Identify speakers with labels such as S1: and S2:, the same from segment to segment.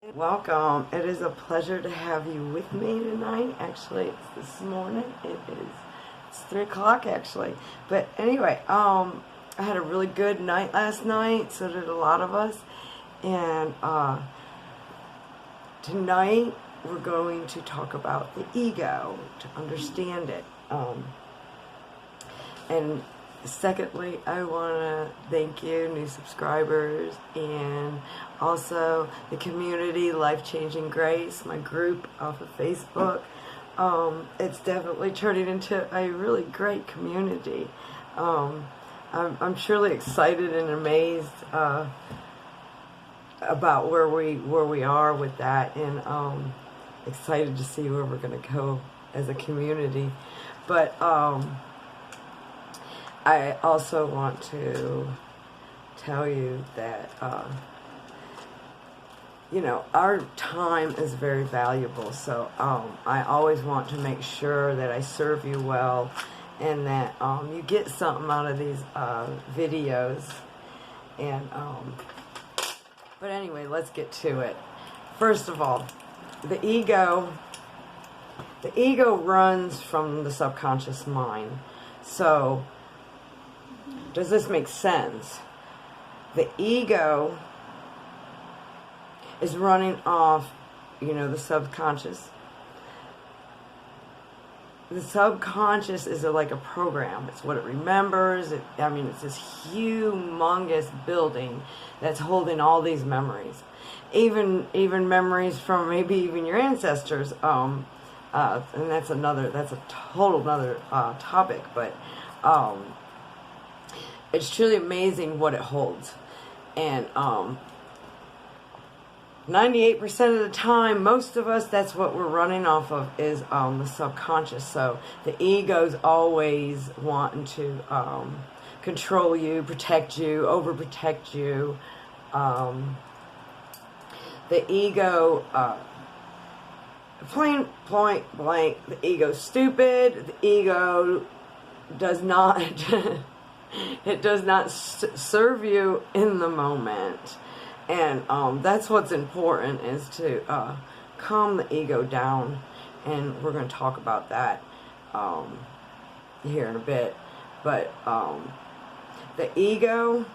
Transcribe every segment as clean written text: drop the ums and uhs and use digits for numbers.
S1: Welcome. It is a pleasure to have you with me tonight. Actually, it's this morning. It's 3 o'clock actually. But anyway, I had a really good night last night. So did a lot of us. And tonight we're going to talk about the ego, to understand it. And secondly, I want to thank you, new subscribers, and also the community, Life Changing Grace, my group off of Facebook. It's definitely turning into a really great community. I'm truly excited and amazed about where we are with that, and excited to see where we're going to go as a community. But I also want to tell you that, our time is very valuable. So I always want to make sure that I serve you well and that you get something out of these videos. And but anyway, let's get to it. First of all, the ego runs from the subconscious mind. So does this make sense? The ego is running off, the subconscious. The subconscious is like a program. It's what it remembers. It's this humongous building that's holding all these memories. Even memories from maybe even your ancestors. And that's a total other topic. But it's truly amazing what it holds. And 98% of the time, most of us, that's what we're running off of, is the subconscious. So the ego's always wanting to control you, protect you, overprotect you. The ego, point blank, the ego's stupid. The ego does not... It does not serve you in the moment. And that's what's important, is to calm the ego down. And we're going to talk about that here in a bit. But the ego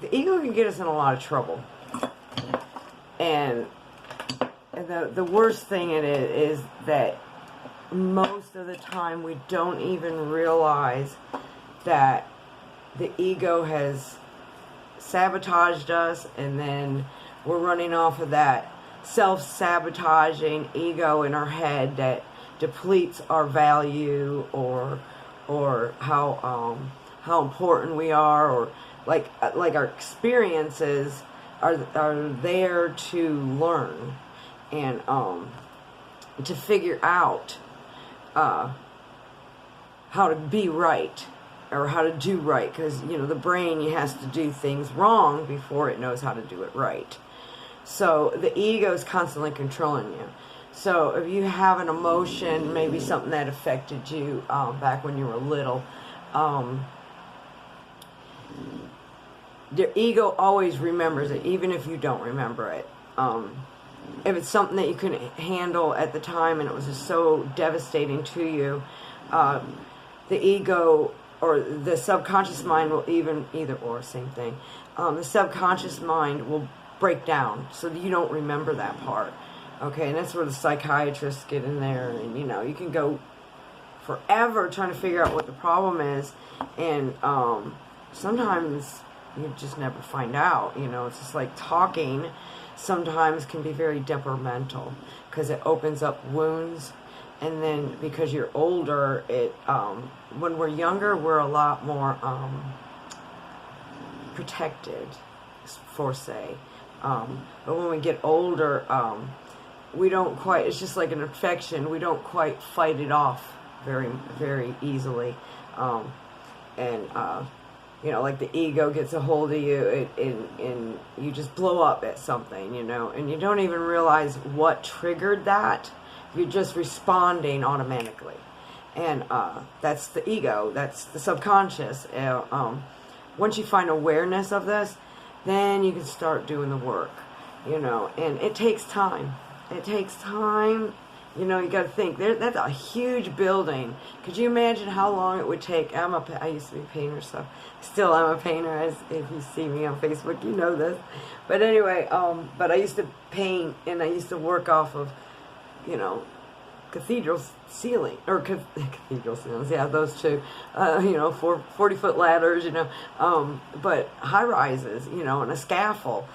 S1: can get us in a lot of trouble. And the worst thing it is that most of the time we don't even realize that the ego has sabotaged us, and then we're running off of that self-sabotaging ego in our head that depletes our value or how important we are, or like our experiences are there to learn and to figure out how to be right, or how to do right, because the brain has to do things wrong before it knows how to do it right. So the ego is constantly controlling you. So if you have an emotion, maybe something that affected you back when you were little, the ego always remembers it, even if you don't remember it. If it's something that you couldn't handle at the time and it was just so devastating to you, the ego or the subconscious mind will either or, same thing. The subconscious mind will break down so that you don't remember that part. Okay, and that's where the psychiatrists get in there, and you can go forever trying to figure out what the problem is, and sometimes you just never find out. It's just like talking sometimes can be very detrimental because it opens up wounds. And then because you're older, when we're younger, we're a lot more protected, for say. But when we get older, we don't quite, it's just like an infection. We don't quite fight it off very, very easily. Like the ego gets a hold of you, and you just blow up at something, and you don't even realize what triggered that. You're just responding automatically. And that's the ego. That's the subconscious. Once you find awareness of this, then you can start doing the work. you know, and it takes time. It takes time. You know, you got to think, that's a huge building. Could you imagine how long it would take? I used to be a painter, so still I'm a painter, as if you see me on Facebook, you know this. But anyway, but I used to paint, and I used to work off of, you know, cathedral ceiling, or cathedral ceilings, yeah, those two, you know, 40-foot ladders, you know, but high rises, you know, and a scaffold.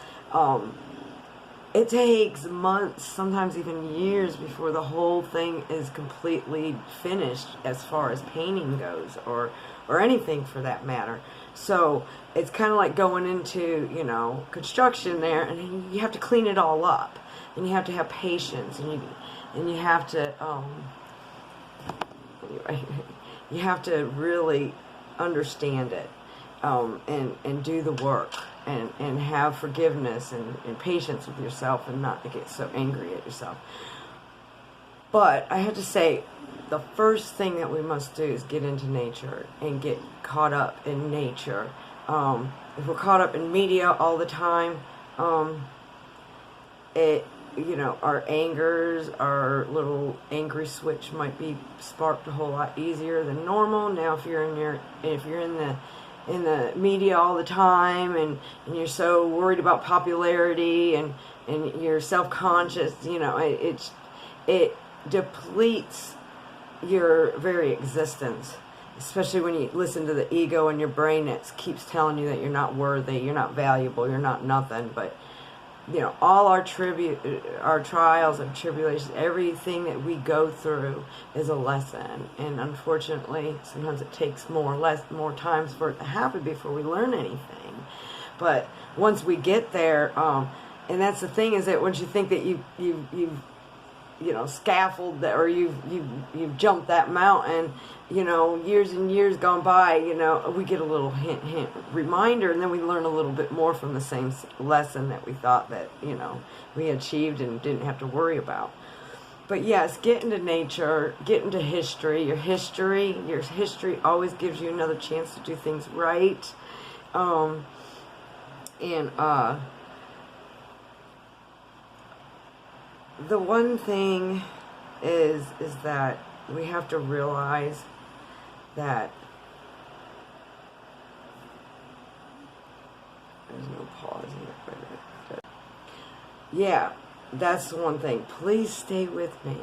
S1: It takes months, sometimes even years, before the whole thing is completely finished as far as painting goes, or anything for that matter. So it's kind of like going into, you know, construction there, and you have to clean it all up, and you have to have patience, and you have to, anyway, you have to really understand it, and do the work. And have forgiveness and patience with yourself, and not to get so angry at yourself. But I have to say, the first thing that we must do is get into nature and get caught up in nature. If we're caught up in media all the time, you know, our angers, our little angry switch might be sparked a whole lot easier than normal. Now, if you're in the media all the time, and you're so worried about popularity, and you're self-conscious, you know, it depletes your very existence, especially when you listen to the ego in your brain that keeps telling you that you're not worthy, you're not valuable, you're not nothing. But you know, all our trials and tribulations, everything that we go through is a lesson. And unfortunately, sometimes it takes more times for it to happen before we learn anything. But once we get there, and that's the thing, is that once you think that you've you know, scaffold that, or you've jumped that mountain, you know, years and years gone by, you know, we get a little hint reminder, and then we learn a little bit more from the same lesson that we thought that, you know, we achieved and didn't have to worry about. But yes, get into nature, get into history. Your history always gives you another chance to do things right. The one thing is that we have to realize that there's no pause here. Yeah, that's the one thing. Please stay with me.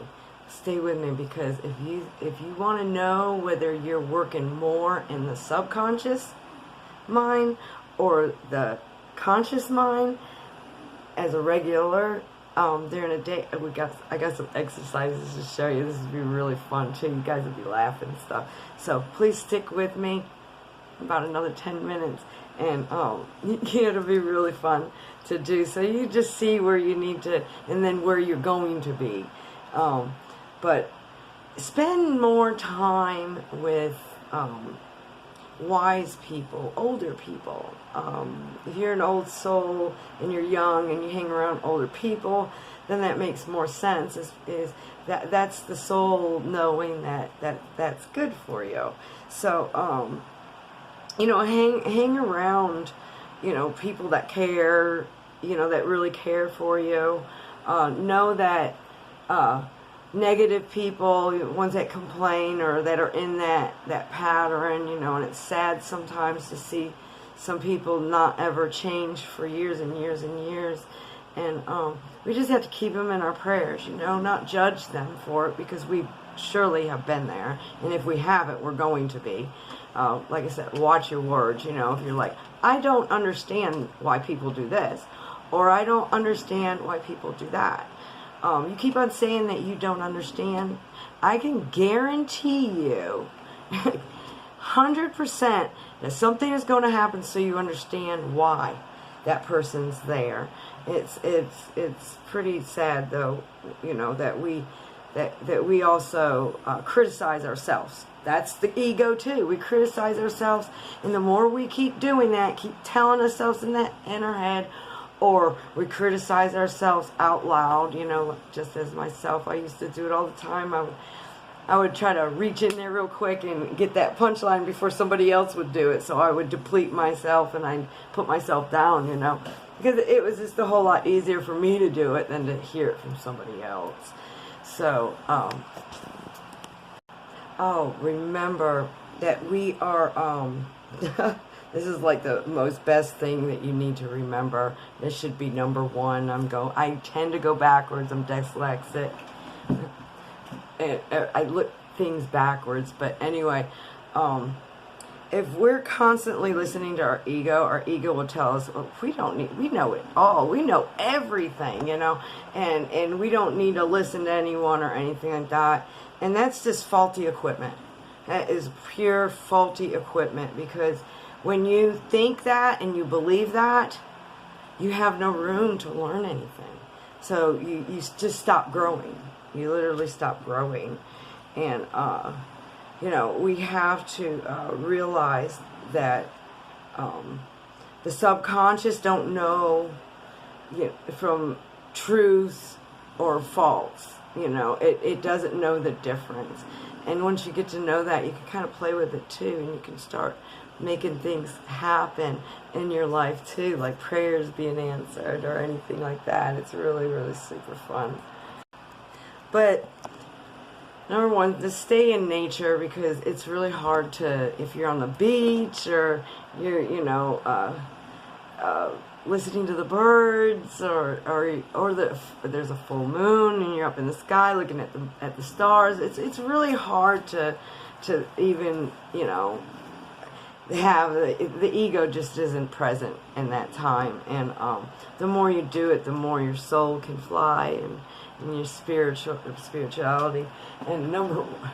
S1: Stay with me, because if you want to know whether you're working more in the subconscious or the conscious mind as a regular, during a day, I got some exercises to show you. This would be really fun too. You guys would be laughing and stuff. So please stick with me about another 10 minutes, and it'll be really fun to do. So you just see where you need to, and then where you're going to be. But spend more time with wise people, older people. If you're an old soul and you're young and you hang around older people, then that makes more sense. Is that's the soul knowing that's good for you. So you know, hang around, you know, people that care, you know, that really care for you. Know that negative people, ones that complain or that are in that pattern, you know, and it's sad sometimes to see some people not ever change for years and years and years. And we just have to keep them in our prayers, you know, not judge them for it, because we surely have been there. And if we haven't, we're going to be. Like I said, watch your words, you know. If you're like, I don't understand why people do this, or I don't understand why people do that. You keep on saying that you don't understand. I can guarantee you 100% that something is going to happen so you understand why that person's there. It's pretty sad, though, you know, that we also criticize ourselves. That's the ego too. We criticize ourselves, and the more we keep doing that, keep telling ourselves in our head, or we criticize ourselves out loud, you know, just as myself, I used to do it all the time. I would try to reach in there real quick and get that punchline before somebody else would do it. So I would deplete myself and I'd put myself down, you know. because it was just a whole lot easier for me to do it than to hear it from somebody else. So, oh, remember that we are, this is like the most best thing that you need to remember. This should be number one. I tend to go backwards. I'm dyslexic. And I look things backwards. But anyway, if we're constantly listening to our ego will tell us, well, we know it all. We know everything, you know, and we don't need to listen to anyone or anything like that. And that's just faulty equipment. That is pure faulty equipment, because when you think that and you believe that, you have no room to learn anything. So you just stop growing. You literally stop growing. And, you know, we have to realize that the subconscious don't know, from truth or false. You know, it doesn't know the difference. And once you get to know that, you can kind of play with it too, and you can start making things happen in your life too, like prayers being answered or anything like that. It's really, really super fun. But number one, to stay in nature, because it's really hard to, if you're on the beach or you're, listening to the birds, or there's a full moon and you're up in the sky looking at the stars. It's really hard to even, have the ego just isn't present in that time. And the more you do it, the more your soul can fly, and your spirituality. And number one,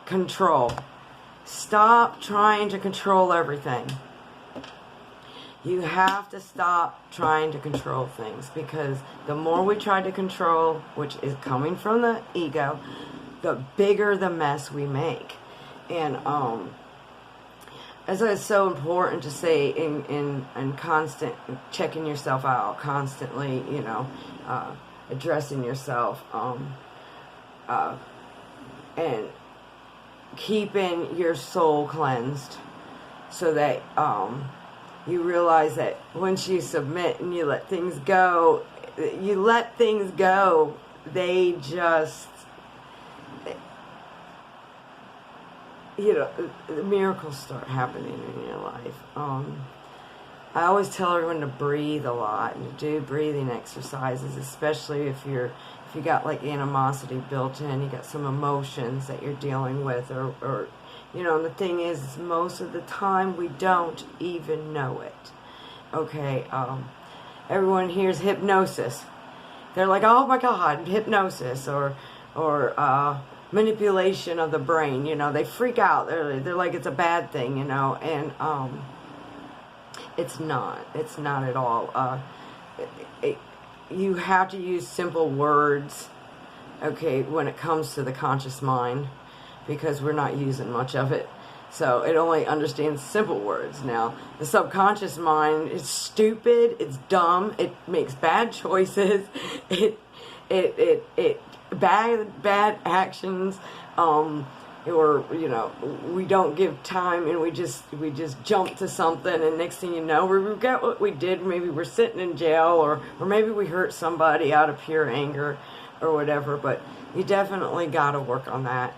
S1: control. Stop trying to control everything. You have to stop trying to control things, because the more we try to control, which is coming from the ego, the bigger the mess we make. And as it's so important to say in constant checking yourself out, constantly, addressing yourself, and keeping your soul cleansed, so that you realize that once you submit and you let things go, they just, miracles start happening in your life. I always tell everyone to breathe a lot, and to do breathing exercises, especially if you got like animosity built in, you got some emotions that you're dealing with, or and the thing is, most of the time we don't even know it. Okay, everyone hears hypnosis. They're like, oh my God, hypnosis, or manipulation of the brain. They freak out. They're like, it's a bad thing, and it's not. It's not at all. You have to use simple words, okay, when it comes to the conscious mind, because we're not using much of it. So it only understands simple words. Now, the subconscious mind is stupid, it's dumb, it makes bad choices, bad actions, or we don't give time, and we just jump to something, and next thing you know, we regret what we did. Maybe we're sitting in jail, or maybe we hurt somebody out of pure anger or whatever. But you definitely got to work on that.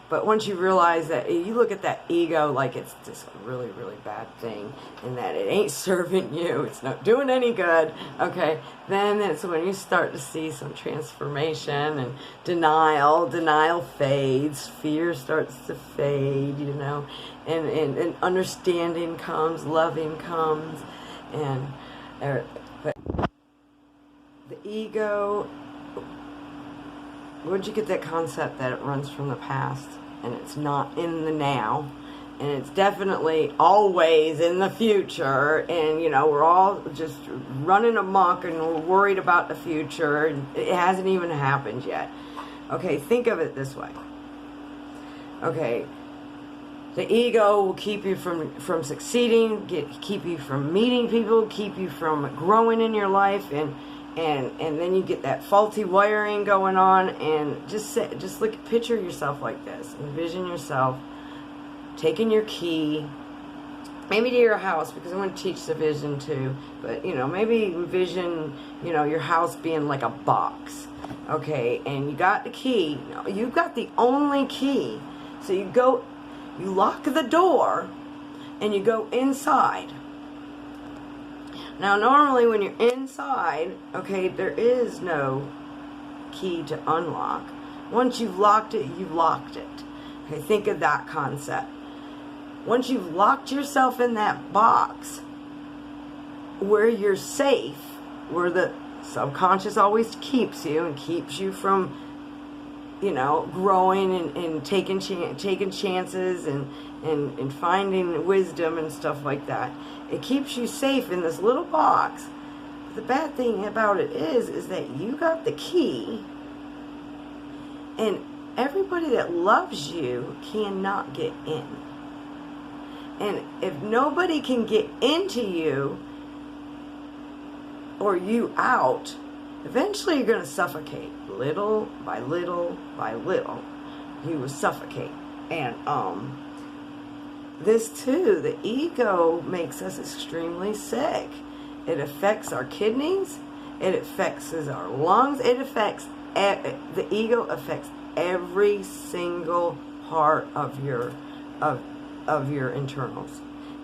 S1: But once you realize that, you look at that ego like it's just a really, really bad thing, and that it ain't serving you, it's not doing any good, okay, then it's when you start to see some transformation, and denial fades, fear starts to fade, and understanding comes, loving comes, but the ego, where'd you get that concept that it runs from the past, and it's not in the now, and it's definitely always in the future, and we're all just running amok, and we're worried about the future, and it hasn't even happened yet. Okay, think of it this way. Okay, the ego will keep you from succeeding, keep you from meeting people, keep you from growing in your life, and then you get that faulty wiring going on, and just picture yourself like this. Envision yourself taking your key, maybe to your house, because I want to teach the vision too, but you know, maybe envision, you know, your house being like a box, okay, and you got the key, you've got the only key, so you go, you lock the door, and you go inside. Now normally when you're inside, okay, there is no key to unlock. Once you've locked it, you've locked it. Okay, think of that concept. Once you've locked yourself in that box, where you're safe, where the subconscious always keeps you and keeps you from, you know, growing and taking chances and finding wisdom and stuff like that. It keeps you safe in this little box. But the bad thing about it is that you got the key, and everybody that loves you cannot get in. And if nobody can get into you or you out, eventually you're going to suffocate. Little by little by little, you will suffocate. And this too, the ego makes us extremely sick. It affects our kidneys. It affects our lungs. It affects, the ego affects every single part of your internals,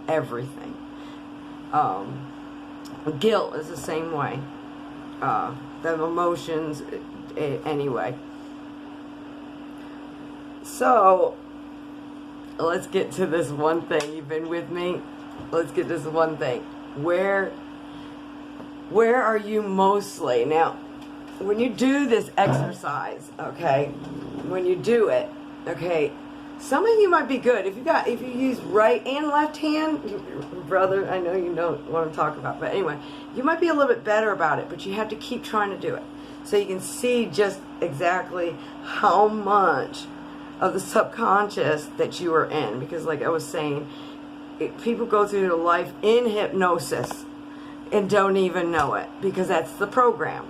S1: everything. Guilt is the same way. The emotions, anyway. So let's get to this one thing. You've been with me. Let's get to this one thing. Where are you mostly now? When you do this exercise, okay, when you do it, okay, some of you might be good. If you use right and left hand, brother, I know you know what I'm talking about, but anyway, you might be a little bit better about it, but you have to keep trying to do it. So you can see just exactly how much of the subconscious that you are in. Because like I was saying, people go through life in hypnosis and don't even know it, because that's the program.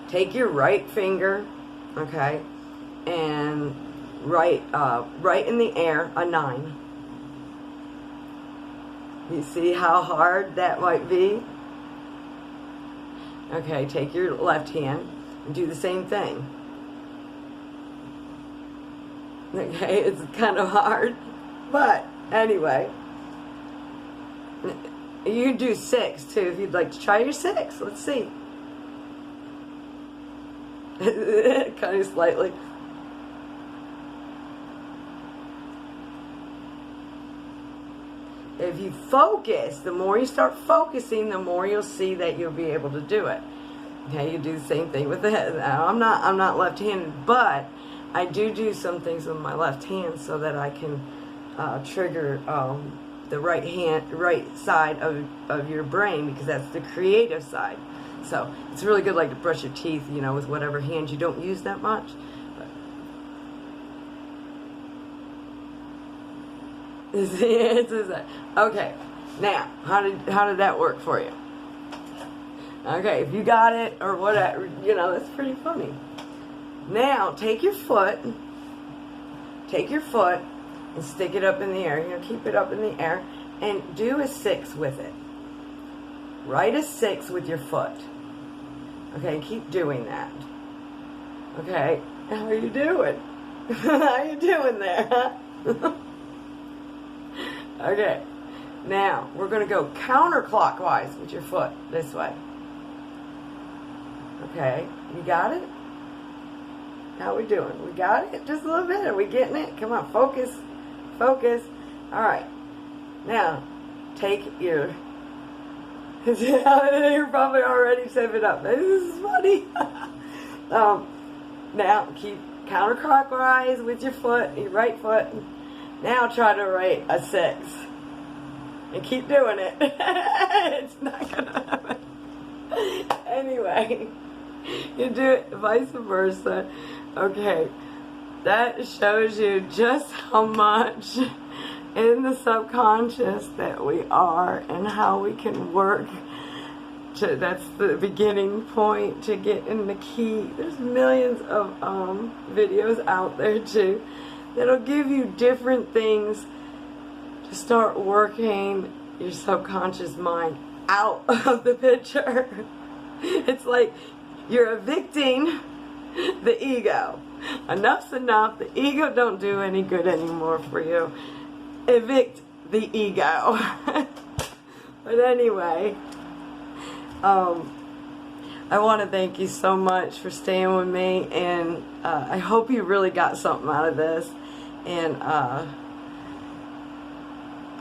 S1: Take your right finger, okay, and right in the air, a 9. You see how hard that might be? Okay, take your left hand and do the same thing. Okay, it's kind of hard, but anyway, you can do 6 too if you'd like to try your 6. Let's see. Kind of slightly. If you focus, the more you start focusing, the more you'll see that you'll be able to do it. Okay, you do the same thing with the head. Now, I'm not left-handed, but I do some things with my left hand so that I can trigger the right side of your brain, because that's the creative side. So it's really good, like to brush your teeth, you know, with whatever hand you don't use that much. Okay, now how did that work for you? Okay, if you got it or whatever, you know, that's pretty funny. Now take your foot and stick it up in the air. You know, keep it up in the air and do a 6 with it. Write a 6 with your foot. Okay, keep doing that. Okay, how are you doing? How are you doing there, huh? Okay, now we're going to go counterclockwise with your foot this way. Okay, you got it? How we doing? We got it? Just a little bit. Are we getting it? Come on, focus. Focus. All right. Now, take your... You're probably already saving up. This is funny. Now, keep counterclockwise with your foot, your right foot. Now try to write a 6. And keep doing it. It's not going to happen. Anyway, you do it vice versa. Okay, that shows you just how much in the subconscious that we are and how we can work. That's the beginning point to get in the key. There's millions of videos out there too that'll give you different things to start working your subconscious mind out of the picture. It's like you're evicting the ego. Enough's enough. The ego don't do any good anymore for you. Evict the ego. But anyway, I want to thank you so much for staying with me, and I hope you really got something out of this, and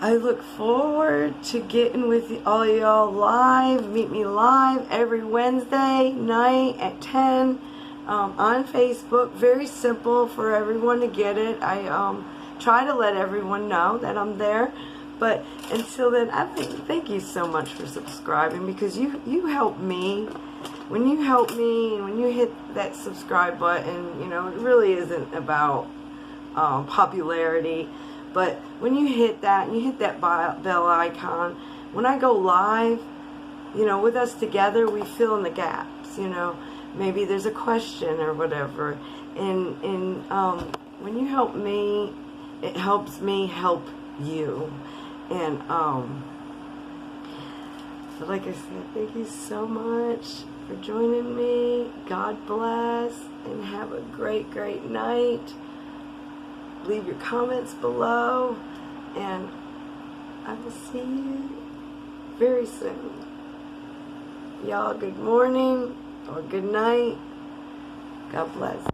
S1: I look forward to getting with all y'all live. Meet me live every Wednesday night at 10 on Facebook. Very simple for everyone to get it. I try to let everyone know that I'm there. But until then, thank you so much for subscribing, because you help me. When you help me and when you hit that subscribe button, you know, it really isn't about popularity. But when you hit that and you hit that bell icon, when I go live, you know, with us together, we fill in the gaps, you know. Maybe there's a question or whatever. And when you help me, it helps me help you. And so like I said, thank you so much for joining me. God bless, and have a great, great night. Leave your comments below, and I will see you very soon. Y'all, good morning or good night. God bless.